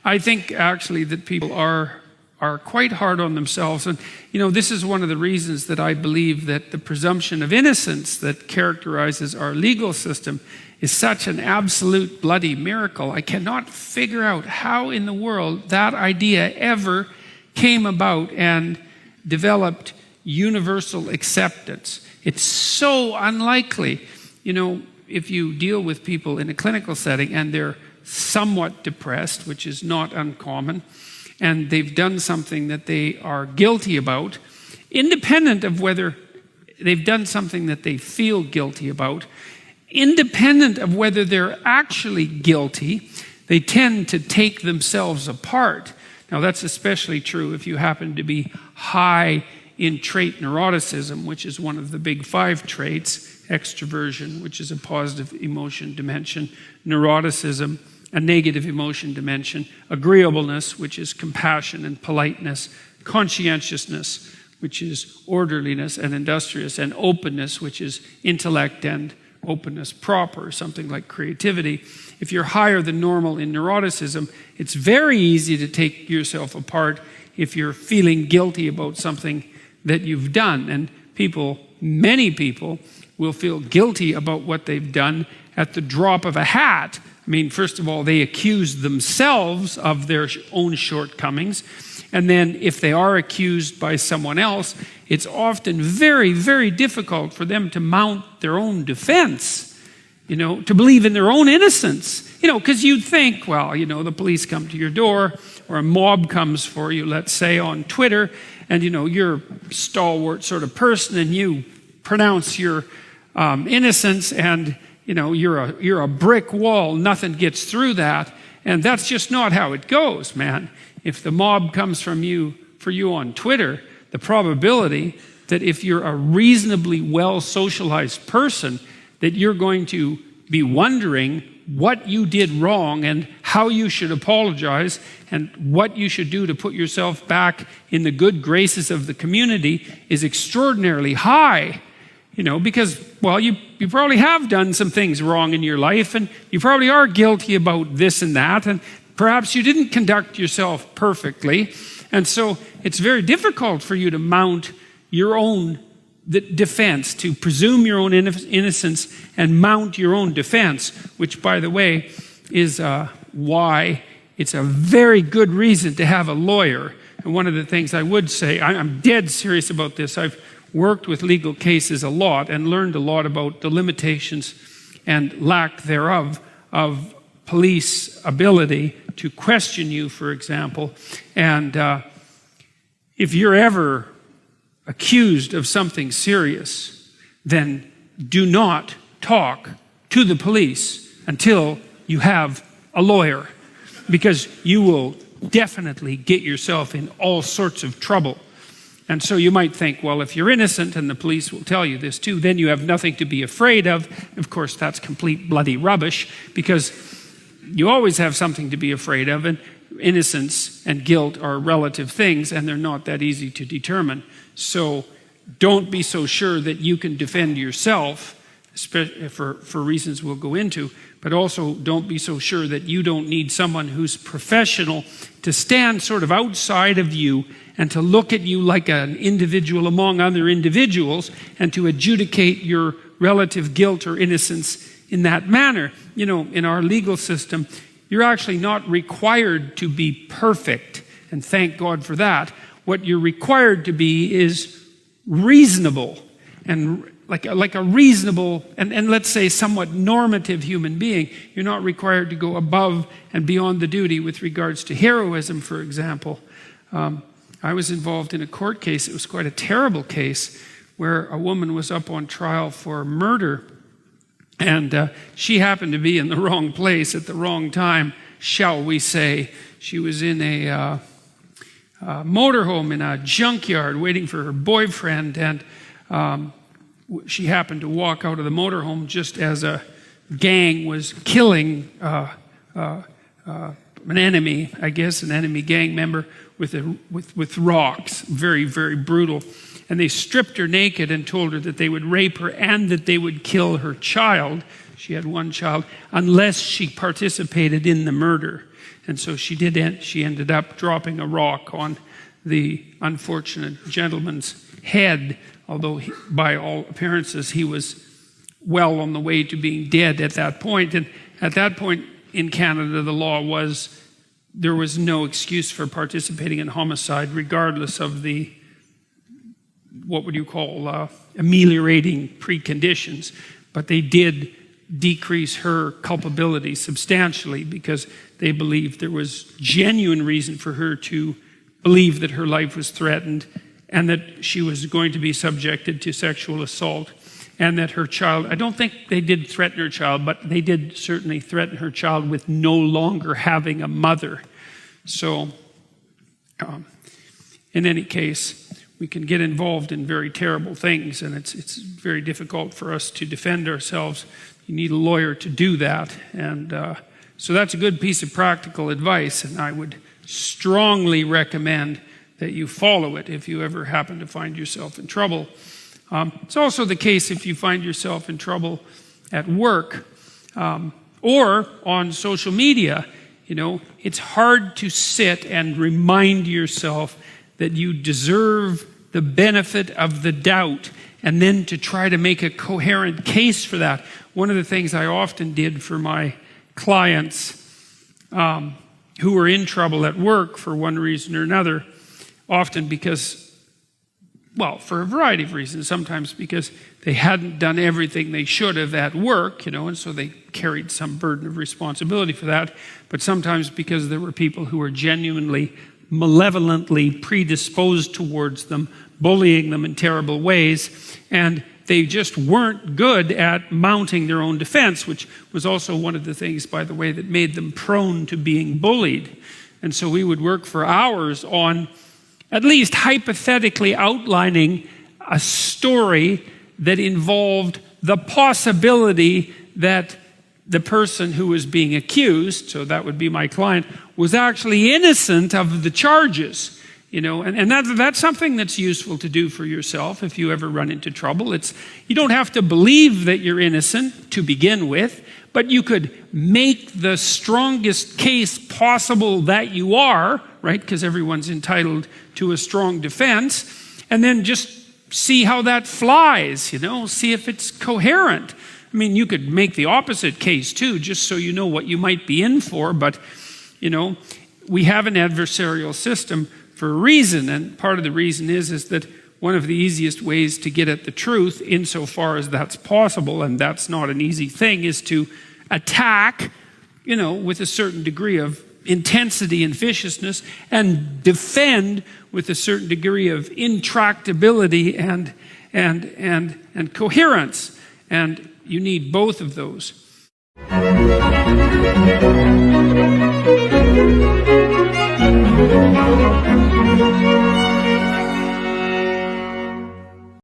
I think actually that people are quite hard on themselves. And, this is one of the reasons that I believe that the presumption of innocence that characterizes our legal system is such an absolute bloody miracle. I cannot figure out how in the world that idea ever came about and developed universal acceptance. It's so unlikely. If you deal with people in a clinical setting and they're somewhat depressed, which is not uncommon, and they've done something that they are guilty about, independent of whether they've done something that they feel guilty about, independent of whether they're actually guilty, they tend to take themselves apart. Now, that's especially true if you happen to be high in trait neuroticism, which is one of the big 5 traits: extroversion, which is a positive emotion dimension; neuroticism, a negative emotion dimension; agreeableness, which is compassion and politeness; conscientiousness, which is orderliness and industrious; and openness, which is intellect and openness proper, something like creativity. If you're higher than normal in neuroticism, it's very easy to take yourself apart if you're feeling guilty about something that you've done. And many people will feel guilty about what they've done at the drop of a hat. I mean, first of all, they accuse themselves of their own shortcomings. And then if they are accused by someone else, it's often very, very difficult for them to mount their own defense, to believe in their own innocence. Because you'd think, well, the police come to your door, or a mob comes for you, let's say, on Twitter, and, you're a stalwart sort of person, and you pronounce your innocence, and, you're a brick wall, nothing gets through that. And that's just not how it goes, man. If the mob comes for you on Twitter, the probability that if you're a reasonably well-socialized person, that you're going to be wondering what you did wrong and how you should apologize and what you should do to put yourself back in the good graces of the community is extraordinarily high. Because, well, you probably have done some things wrong in your life, and you probably are guilty about this and that, and perhaps you didn't conduct yourself perfectly. And so it's very difficult for you to mount your own defense, to presume your own innocence and mount your own defense, which, by the way, is why it's a very good reason to have a lawyer. And one of the things I would say, I'm dead serious about this. I've worked with legal cases a lot and learned a lot about the limitations and lack thereof of police ability to question you, for example. And if you're ever accused of something serious, then do not talk to the police until you have a lawyer, because you will definitely get yourself in all sorts of trouble. And so you might think, well, if you're innocent, and the police will tell you this too, then you have nothing to be afraid of. Of course, that's complete bloody rubbish, because you always have something to be afraid of, and innocence and guilt are relative things, and they're not that easy to determine. So don't be so sure that you can defend yourself, for reasons we'll go into, but also don't be so sure that you don't need someone who's professional to stand sort of outside of you and to look at you like an individual among other individuals and to adjudicate your relative guilt or innocence in that manner. In our legal system, you're actually not required to be perfect, and thank God for that. What you're required to be is reasonable, and like a reasonable and let's say somewhat normative human being. You're not required to go above and beyond the duty with regards to heroism, for example. I was involved in a court case. It was quite a terrible case where a woman was up on trial for murder, and she happened to be in the wrong place at the wrong time, shall we say. She was in a motorhome in a junkyard waiting for her boyfriend, and she happened to walk out of the motorhome just as a gang was killing an enemy, I guess, an enemy gang member with rocks. Very, very brutal. And they stripped her naked and told her that they would rape her and that they would kill her child. She had one child, unless she participated in the murder. And so she ended up dropping a rock on the unfortunate gentleman's head, although by all appearances he was well on the way to being dead at that point. And at that point in Canada, the law was there was no excuse for participating in homicide, regardless of the, what would you call, ameliorating preconditions. But they did decrease her culpability substantially because they believed there was genuine reason for her to believe that her life was threatened and that she was going to be subjected to sexual assault, and that her child, I don't think they did threaten her child, but they did certainly threaten her child with no longer having a mother. So in any case, we can get involved in very terrible things, and it's very difficult for us to defend ourselves. You need a lawyer to do that. And so that's a good piece of practical advice, and I would strongly recommend that you follow it if you ever happen to find yourself in trouble. It's also the case if you find yourself in trouble at work or on social media. You know, it's hard to sit and remind yourself that you deserve the benefit of the doubt and then to try to make a coherent case for that. One of the things I often did for my clients who were in trouble at work for one reason or another, often because, well, for a variety of reasons, sometimes because they hadn't done everything they should have at work, you know, and so they carried some burden of responsibility for that, but sometimes because there were people who were genuinely malevolently predisposed towards them, bullying them in terrible ways, and they just weren't good at mounting their own defense, which was also one of the things, by the way, that made them prone to being bullied. And so we would work for hours on at least hypothetically outlining a story that involved the possibility that the person who was being accused, so that would be my client, was actually innocent of the charges. You know, and that's something that's useful to do for yourself if you ever run into trouble. You don't have to believe that you're innocent to begin with, but you could make the strongest case possible that you are, right? Because everyone's entitled to a strong defense, and then just see how that flies, you know, see if it's coherent. I mean, you could make the opposite case too, just so you know what you might be in for, but, you know, we have an adversarial system for a reason, and part of the reason is that one of the easiest ways to get at the truth, insofar as that's possible, and that's not an easy thing, is to attack, you know, with a certain degree of intensity and viciousness, and defend with a certain degree of intractability and coherence. And you need both of those.